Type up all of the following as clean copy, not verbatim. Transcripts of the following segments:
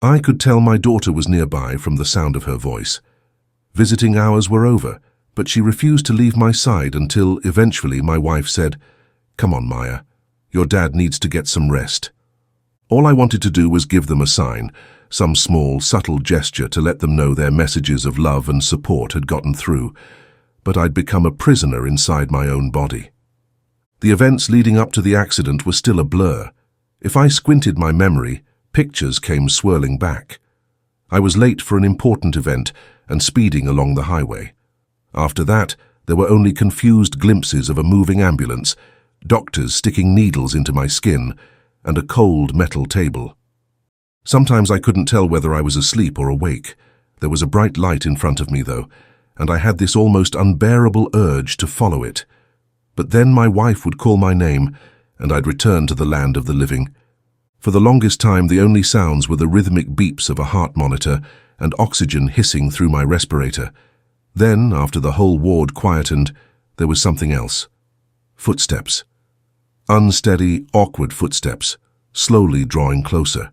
I could tell my daughter was nearby from the sound of her voice. Visiting hours were over, but she refused to leave my side until eventually my wife said, "Come on, Maya. Your dad needs to get some rest." All I wanted to do was give them a sign, some small, subtle gesture to let them know their messages of love and support had gotten through, but I'd become a prisoner inside my own body. The events leading up to the accident were still a blur. If I squinted my memory, pictures came swirling back. I was late for an important event and speeding along the highway. After that, there were only confused glimpses of a moving ambulance, doctors sticking needles into my skin, and a cold metal table. Sometimes I couldn't tell whether I was asleep or awake. There was a bright light in front of me, though, and I had this almost unbearable urge to follow it. But then my wife would call my name, and I'd return to the land of the living. For the longest time, the only sounds were the rhythmic beeps of a heart monitor and oxygen hissing through my respirator. Then, after the whole ward quietened, there was something else. Footsteps. Unsteady, awkward footsteps, slowly drawing closer.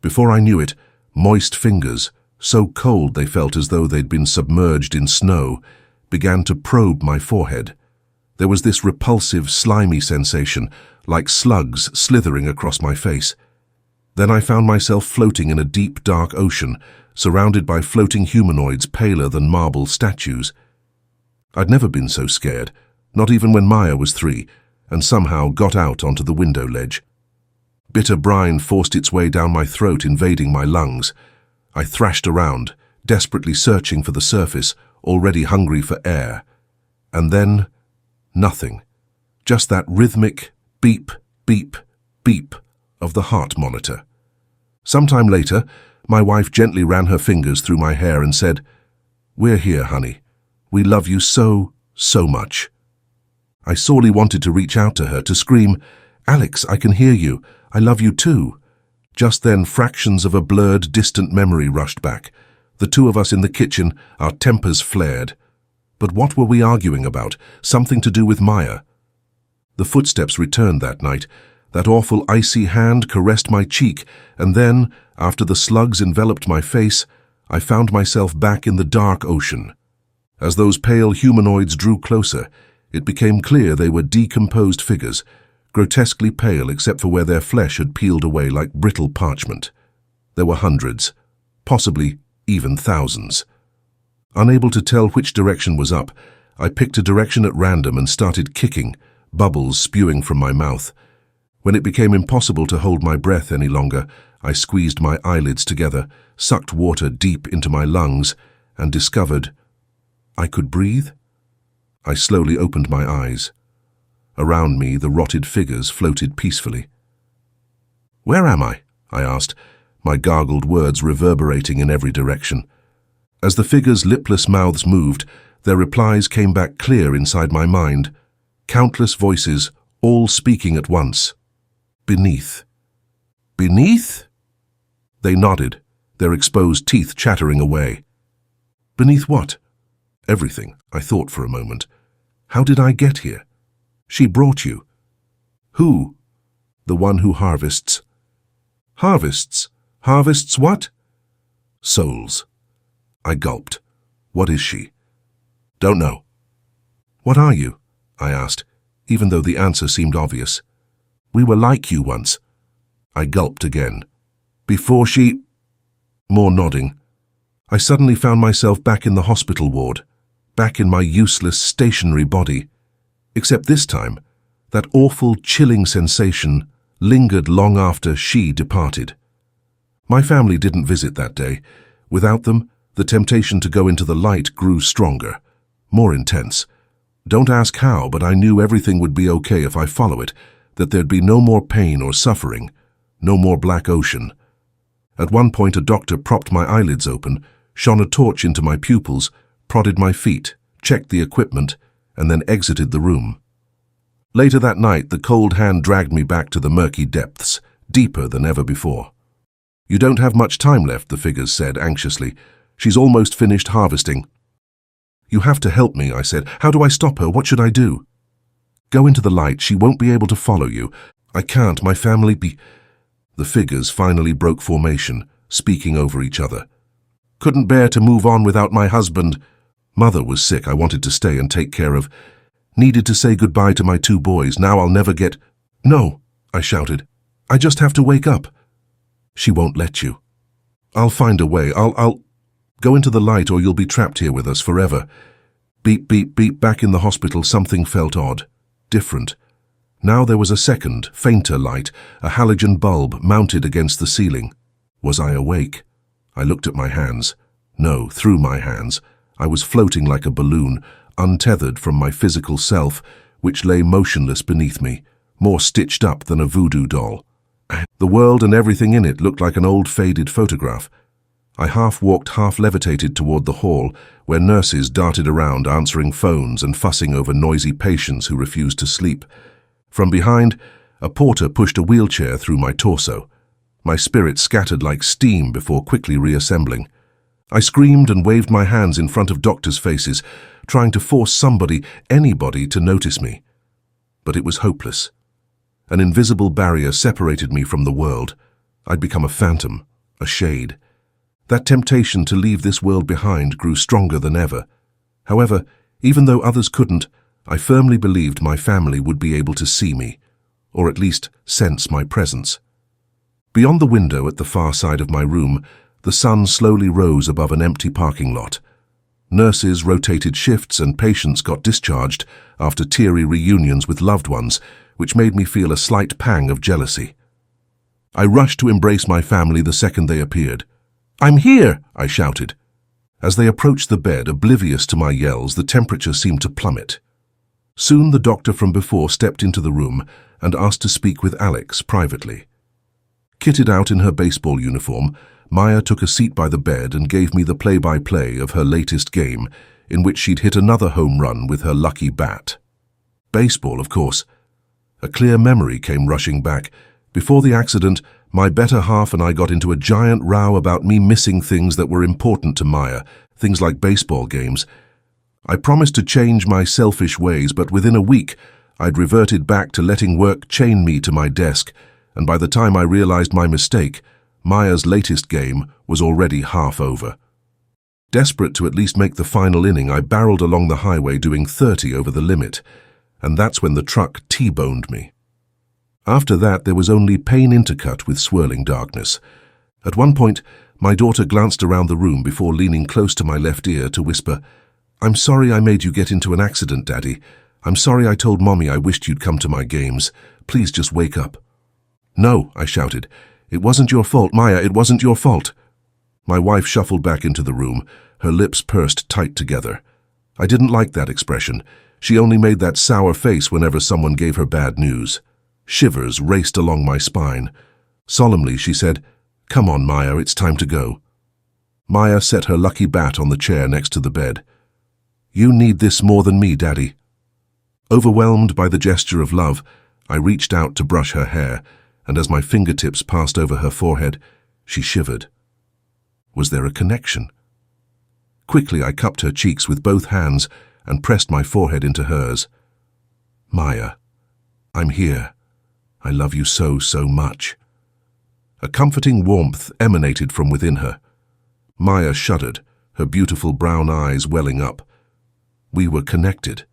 Before I knew it, moist fingers, so cold they felt as though they'd been submerged in snow, began to probe my forehead. There was this repulsive, slimy sensation, like slugs slithering across my face. Then I found myself floating in a deep, dark ocean, surrounded by floating humanoids paler than marble statues. I'd never been so scared, not even when Maya was 3, and somehow got out onto the window ledge. Bitter brine forced its way down my throat, invading my lungs. I thrashed around, desperately searching for the surface, already hungry for air. And then, nothing. Just that rhythmic beep, beep, beep of the heart monitor. Sometime later, my wife gently ran her fingers through my hair and said, "We're here, honey. We love you so, so much." I sorely wanted to reach out to her, to scream, "Alex, I can hear you. I love you too." Just then, fractions of a blurred, distant memory rushed back. The two of us in the kitchen, our tempers flared. But what were we arguing about? Something to do with Maya. The footsteps returned that night. That awful icy hand caressed my cheek, and then, after the slugs enveloped my face, I found myself back in the dark ocean. As those pale humanoids drew closer, it became clear they were decomposed figures, grotesquely pale except for where their flesh had peeled away like brittle parchment. There were hundreds, possibly even thousands. Unable to tell which direction was up, I picked a direction at random and started kicking, bubbles spewing from my mouth. When it became impossible to hold my breath any longer, I squeezed my eyelids together, sucked water deep into my lungs, and discovered I could breathe. I slowly opened my eyes. Around me, the rotted figures floated peacefully. "Where am I?" I asked, my gargled words reverberating in every direction. As the figures' lipless mouths moved, their replies came back clear inside my mind. Countless voices, all speaking at once. Beneath. Beneath? They nodded, their exposed teeth chattering away. Beneath what? Everything, I thought for a moment. How did I get here? She brought you. Who? The one who harvests. Harvests? Harvests what? Souls. I gulped. What is she? Don't know. What are you? I asked, even though the answer seemed obvious. We were like you once. I gulped again. Before she... More nodding. I suddenly found myself back in the hospital ward, back in my useless, stationary body. Except this time, that awful, chilling sensation lingered long after she departed. My family didn't visit that day. Without them, the temptation to go into the light grew stronger, more intense. Don't ask how, but I knew everything would be okay if I follow it, that there'd be no more pain or suffering, no more black ocean. At one point, a doctor propped my eyelids open, shone a torch into my pupils, prodded my feet, checked the equipment, and then exited the room. Later that night, the cold hand dragged me back to the murky depths, deeper than ever before. You don't have much time left, the figures said anxiously. She's almost finished harvesting. You have to help me, I said. How do I stop her? What should I do? Go into the light. She won't be able to follow you. I can't. My family be... The figures finally broke formation, speaking over each other. Couldn't bear to move on without my husband. Mother was sick, I wanted to stay and take care of. Needed to say goodbye to my 2 boys, now I'll never get— No, I shouted. I just have to wake up. She won't let you. I'll find a way, I'll— Go into the light or you'll be trapped here with us forever. Beep, beep, beep, back in the hospital something felt odd, different. Now there was a second, fainter light, a halogen bulb mounted against the ceiling. Was I awake? I looked at my hands. No, through my hands. I was floating like a balloon, untethered from my physical self, which lay motionless beneath me, more stitched up than a voodoo doll. The world and everything in it looked like an old faded photograph. I half walked, half levitated toward the hall, where nurses darted around answering phones and fussing over noisy patients who refused to sleep. From behind, a porter pushed a wheelchair through my torso. My spirit scattered like steam before quickly reassembling. I screamed and waved my hands in front of doctors' faces, trying to force somebody, anybody, to notice me. But it was hopeless. An invisible barrier separated me from the world. I'd become a phantom, a shade. That temptation to leave this world behind grew stronger than ever. However, even though others couldn't, I firmly believed my family would be able to see me, or at least sense my presence. Beyond the window at the far side of my room, the sun slowly rose above an empty parking lot. Nurses rotated shifts and patients got discharged after teary reunions with loved ones, which made me feel a slight pang of jealousy. I rushed to embrace my family the second they appeared. "I'm here!" I shouted. As they approached the bed, oblivious to my yells, the temperature seemed to plummet. Soon the doctor from before stepped into the room and asked to speak with Alex privately. Kitted out in her baseball uniform, Maya took a seat by the bed and gave me the play-by-play of her latest game, in which she'd hit another home run with her lucky bat. Baseball, of course. A clear memory came rushing back. Before the accident, my better half and I got into a giant row about me missing things that were important to Maya, things like baseball games. I promised to change my selfish ways, but within a week, I'd reverted back to letting work chain me to my desk, and by the time I realized my mistake, Maya's latest game was already half over. Desperate to at least make the final inning, I barreled along the highway doing 30 over the limit, and that's when the truck T-boned me. After that, there was only pain intercut with swirling darkness. At one point, my daughter glanced around the room before leaning close to my left ear to whisper, "I'm sorry I made you get into an accident, Daddy. I'm sorry I told Mommy I wished you'd come to my games. Please just wake up." "No," I shouted. "It wasn't your fault, Maya, it wasn't your fault." My wife shuffled back into the room, her lips pursed tight together. I didn't like that expression. She only made that sour face whenever someone gave her bad news. Shivers raced along my spine. Solemnly, she said, "Come on, Maya, it's time to go." Maya set her lucky bat on the chair next to the bed. "You need this more than me, Daddy." Overwhelmed by the gesture of love, I reached out to brush her hair, and as my fingertips passed over her forehead, she shivered. Was there a connection? Quickly, I cupped her cheeks with both hands and pressed my forehead into hers. "Maya, I'm here. I love you so, so much." A comforting warmth emanated from within her. Maya shuddered, her beautiful brown eyes welling up. We were connected.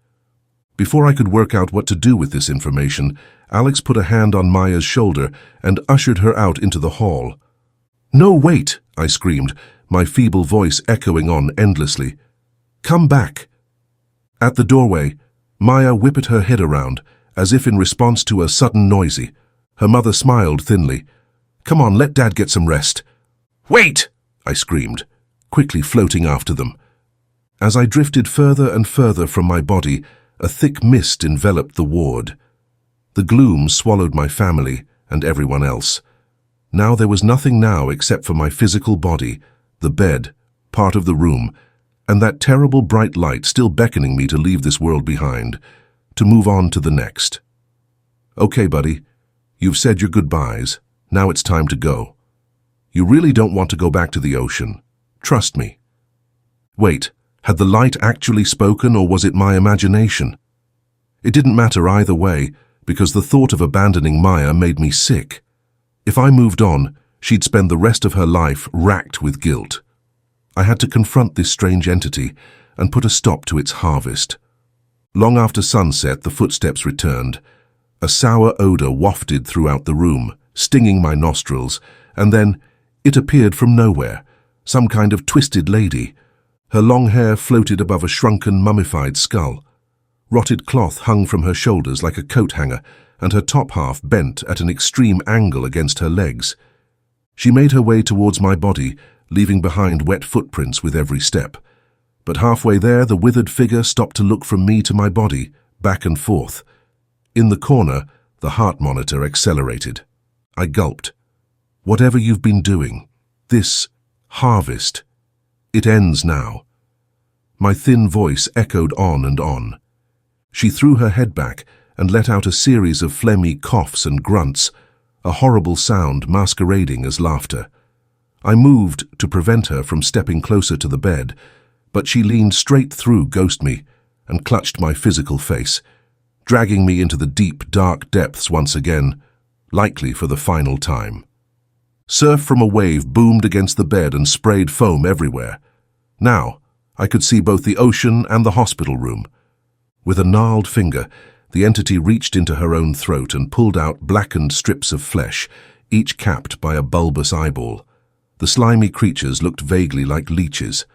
Before I could work out what to do with this information, Alex put a hand on Maya's shoulder and ushered her out into the hall. "No, wait!" I screamed, my feeble voice echoing on endlessly. "Come back!" At the doorway, Maya whipped her head around, as if in response to a sudden noisy. Her mother smiled thinly. "Come on, let Dad get some rest." "Wait!" I screamed, quickly floating after them. As I drifted further and further from my body, a thick mist enveloped the ward. The gloom swallowed my family and everyone else. Now there was nothing now except for my physical body, the bed, part of the room, and that terrible bright light still beckoning me to leave this world behind, to move on to the next. "Okay, buddy, you've said your goodbyes. Now it's time to go. You really don't want to go back to the ocean. Trust me." Wait, had the light actually spoken, or was it my imagination? It didn't matter either way, because the thought of abandoning Maya made me sick. If I moved on, She'd spend the rest of her life racked with guilt. I had to confront this strange entity and put a stop to its harvest. Long after sunset, the footsteps returned. A sour odor wafted throughout the room, stinging my nostrils, and then it appeared from nowhere, some kind of twisted lady. Her long hair floated above a shrunken, mummified skull. Rotted cloth hung from her shoulders like a coat hanger, and her top half bent at an extreme angle against her legs. She made her way towards my body, leaving behind wet footprints with every step. But halfway there, the withered figure stopped to look from me to my body, back and forth. In the corner, the heart monitor accelerated. I gulped. Whatever you've been doing, this harvest, it ends now. My thin voice echoed on and on. She threw her head back and let out a series of phlegmy coughs and grunts, a horrible sound masquerading as laughter. I moved to prevent her from stepping closer to the bed, but she leaned straight through Ghost Me and clutched my physical face, dragging me into the deep, dark depths once again, likely for the final time. Surf from a wave boomed against the bed and sprayed foam everywhere. Now, I could see both the ocean and the hospital room. With a gnarled finger, the entity reached into her own throat and pulled out blackened strips of flesh, each capped by a bulbous eyeball. The slimy creatures looked vaguely like leeches.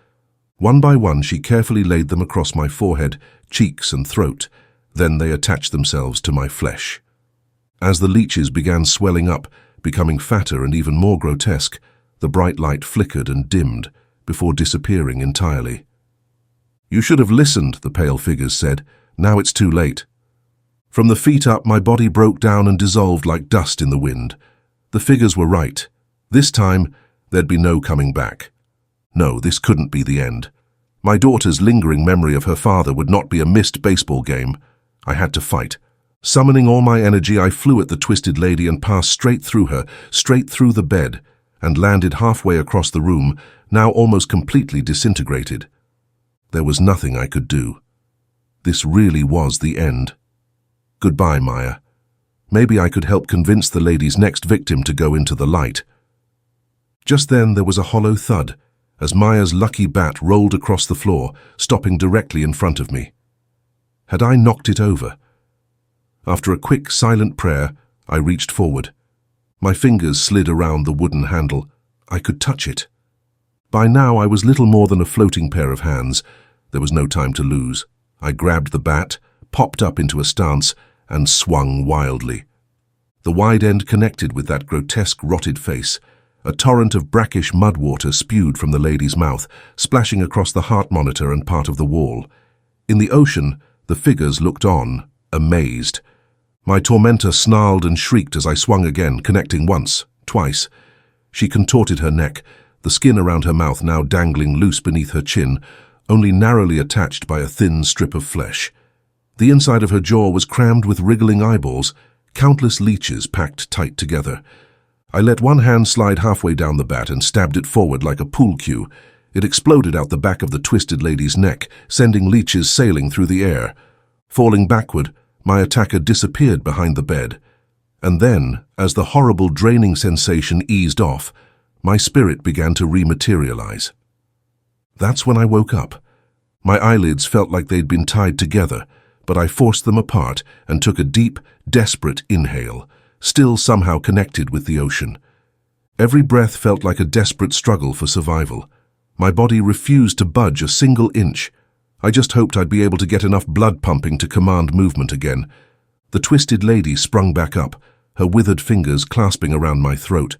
One by one, she carefully laid them across my forehead, cheeks, and throat. Then they attached themselves to my flesh. As the leeches began swelling up, becoming fatter and even more grotesque, the bright light flickered and dimmed before disappearing entirely. "You should have listened," the pale figures said. "Now it's too late." From the feet up, my body broke down and dissolved like dust in the wind. The figures were right. This time, there'd be no coming back. No, this couldn't be the end. My daughter's lingering memory of her father would not be a missed baseball game. I had to fight. Summoning all my energy, I flew at the twisted lady and passed straight through her, straight through the bed, and landed halfway across the room, now almost completely disintegrated. There was nothing I could do. This really was the end. Goodbye, Maya. Maybe I could help convince the lady's next victim to go into the light. Just then there was a hollow thud, as Maya's lucky bat rolled across the floor, stopping directly in front of me. Had I knocked it over? After a quick, silent prayer, I reached forward. My fingers slid around the wooden handle. I could touch it. By now I was little more than a floating pair of hands. There was no time to lose. I grabbed the bat, popped up into a stance, and swung wildly. The wide end connected with that grotesque, rotted face. A torrent of brackish mud water spewed from the lady's mouth, splashing across the heart monitor and part of the wall. In the ocean, the figures looked on, amazed. My tormentor snarled and shrieked as I swung again, connecting once, twice. She contorted her neck, the skin around her mouth now dangling loose beneath her chin, only narrowly attached by a thin strip of flesh. The inside of her jaw was crammed with wriggling eyeballs, countless leeches packed tight together. I let one hand slide halfway down the bat and stabbed it forward like a pool cue. It exploded out the back of the twisted lady's neck, sending leeches sailing through the air. Falling backward, my attacker disappeared behind the bed. And then, as the horrible draining sensation eased off, my spirit began to rematerialize. That's when I woke up. My eyelids felt like they'd been tied together, but I forced them apart and took a deep, desperate inhale, still somehow connected with the ocean. Every breath felt like a desperate struggle for survival. My body refused to budge a single inch. I just hoped I'd be able to get enough blood pumping to command movement again. The twisted lady sprung back up, her withered fingers clasping around my throat.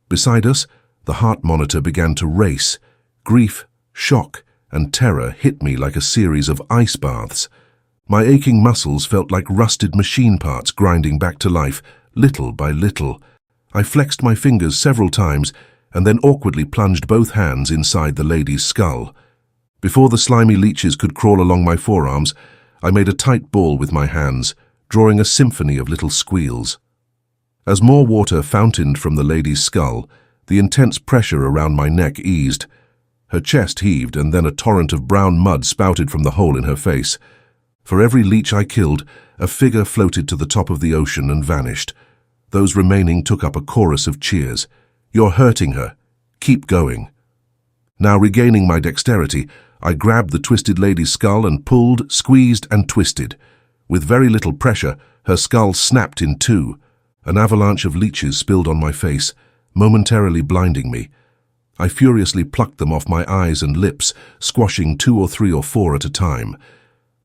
Beside us, the heart monitor began to race. Grief, shock, and terror hit me like a series of ice baths. My aching muscles felt like rusted machine parts grinding back to life, little by little. I flexed my fingers several times and then awkwardly plunged both hands inside the lady's skull. Before the slimy leeches could crawl along my forearms, I made a tight ball with my hands, drawing a symphony of little squeals. As more water fountained from the lady's skull, the intense pressure around my neck eased. Her chest heaved, and then a torrent of brown mud spouted from the hole in her face. For every leech I killed, a figure floated to the top of the ocean and vanished. Those remaining took up a chorus of cheers. You're hurting her. Keep going. Now regaining my dexterity, I grabbed the twisted lady's skull and pulled, squeezed, and twisted. With very little pressure, her skull snapped in two. An avalanche of leeches spilled on my face, momentarily blinding me. I furiously plucked them off my eyes and lips, squashing 2 or 3 or 4 at a time.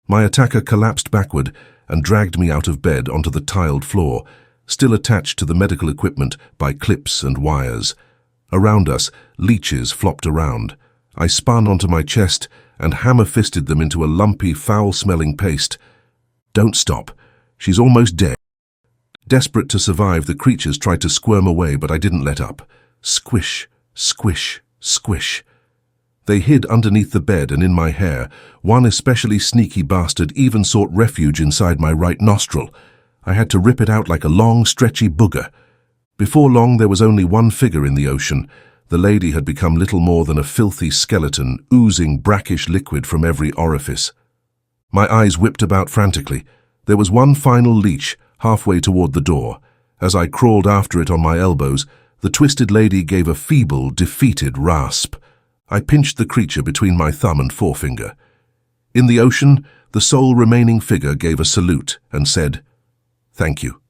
My attacker collapsed backward and dragged me out of bed onto the tiled floor, still attached to the medical equipment by clips and wires. Around us, leeches flopped around. I spun onto my chest and hammer-fisted them into a lumpy, foul-smelling paste. Don't stop. She's almost dead. Desperate to survive, the creatures tried to squirm away, but I didn't let up. Squish, squish, squish. They hid underneath the bed and in my hair. One especially sneaky bastard even sought refuge inside my right nostril. I had to rip it out like a long, stretchy booger. Before long, there was only one figure in the ocean. The lady had become little more than a filthy skeleton, oozing brackish liquid from every orifice. My eyes whipped about frantically. There was one final leech, halfway toward the door. As I crawled after it on my elbows, the twisted lady gave a feeble, defeated rasp. I pinched the creature between my thumb and forefinger. In the ocean, the sole remaining figure gave a salute and said, "Thank you."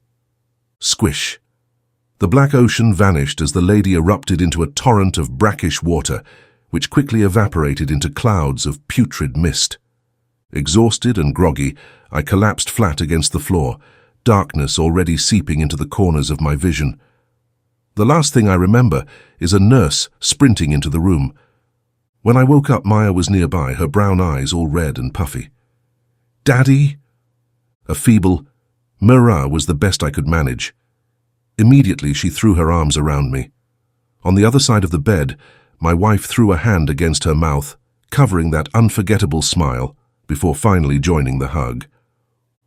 Squish. The black ocean vanished as the lady erupted into a torrent of brackish water, which quickly evaporated into clouds of putrid mist. Exhausted and groggy, I collapsed flat against the floor, darkness already seeping into the corners of my vision. The last thing I remember is a nurse sprinting into the room. When I woke up, Maya was nearby, her brown eyes all red and puffy. "Daddy?" A feeble "Mira" was the best I could manage. Immediately she threw her arms around me. On the other side of the bed, my wife threw a hand against her mouth, covering that unforgettable smile, before finally joining the hug.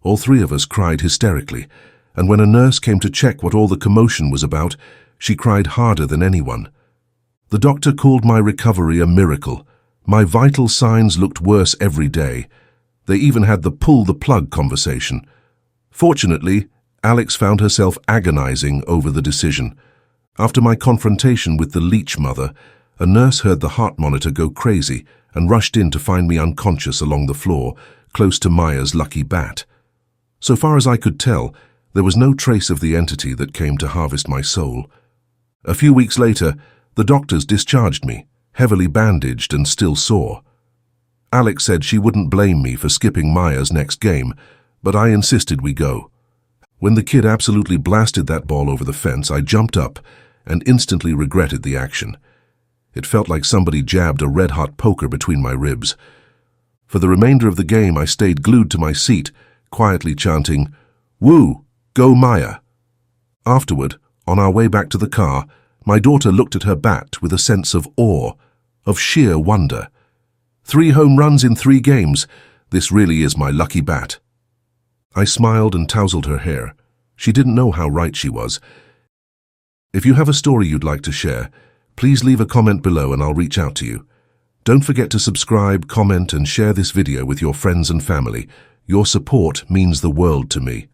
All three of us cried hysterically, and when a nurse came to check what all the commotion was about, she cried harder than anyone. The doctor called my recovery a miracle. My vital signs looked worse every day. They even had the pull-the-plug conversation. Fortunately, Alex found herself agonizing over the decision. After my confrontation with the leech mother, a nurse heard the heart monitor go crazy and rushed in to find me unconscious along the floor, close to Maya's lucky bat. So far as I could tell, there was no trace of the entity that came to harvest my soul. A few weeks later, the doctors discharged me, heavily bandaged and still sore. Alex said she wouldn't blame me for skipping Maya's next game, but I insisted we go. When the kid absolutely blasted that ball over the fence, I jumped up and instantly regretted the action. It felt like somebody jabbed a red-hot poker between my ribs. For the remainder of the game, I stayed glued to my seat, quietly chanting, "Woo! Go Maya!" Afterward, on our way back to the car, my daughter looked at her bat with a sense of awe, of sheer wonder. 3 home runs in 3 games. This really is my lucky bat. I smiled and tousled her hair. She didn't know how right she was. If you have a story you'd like to share, please leave a comment below and I'll reach out to you. Don't forget to subscribe, comment, and share this video with your friends and family. Your support means the world to me.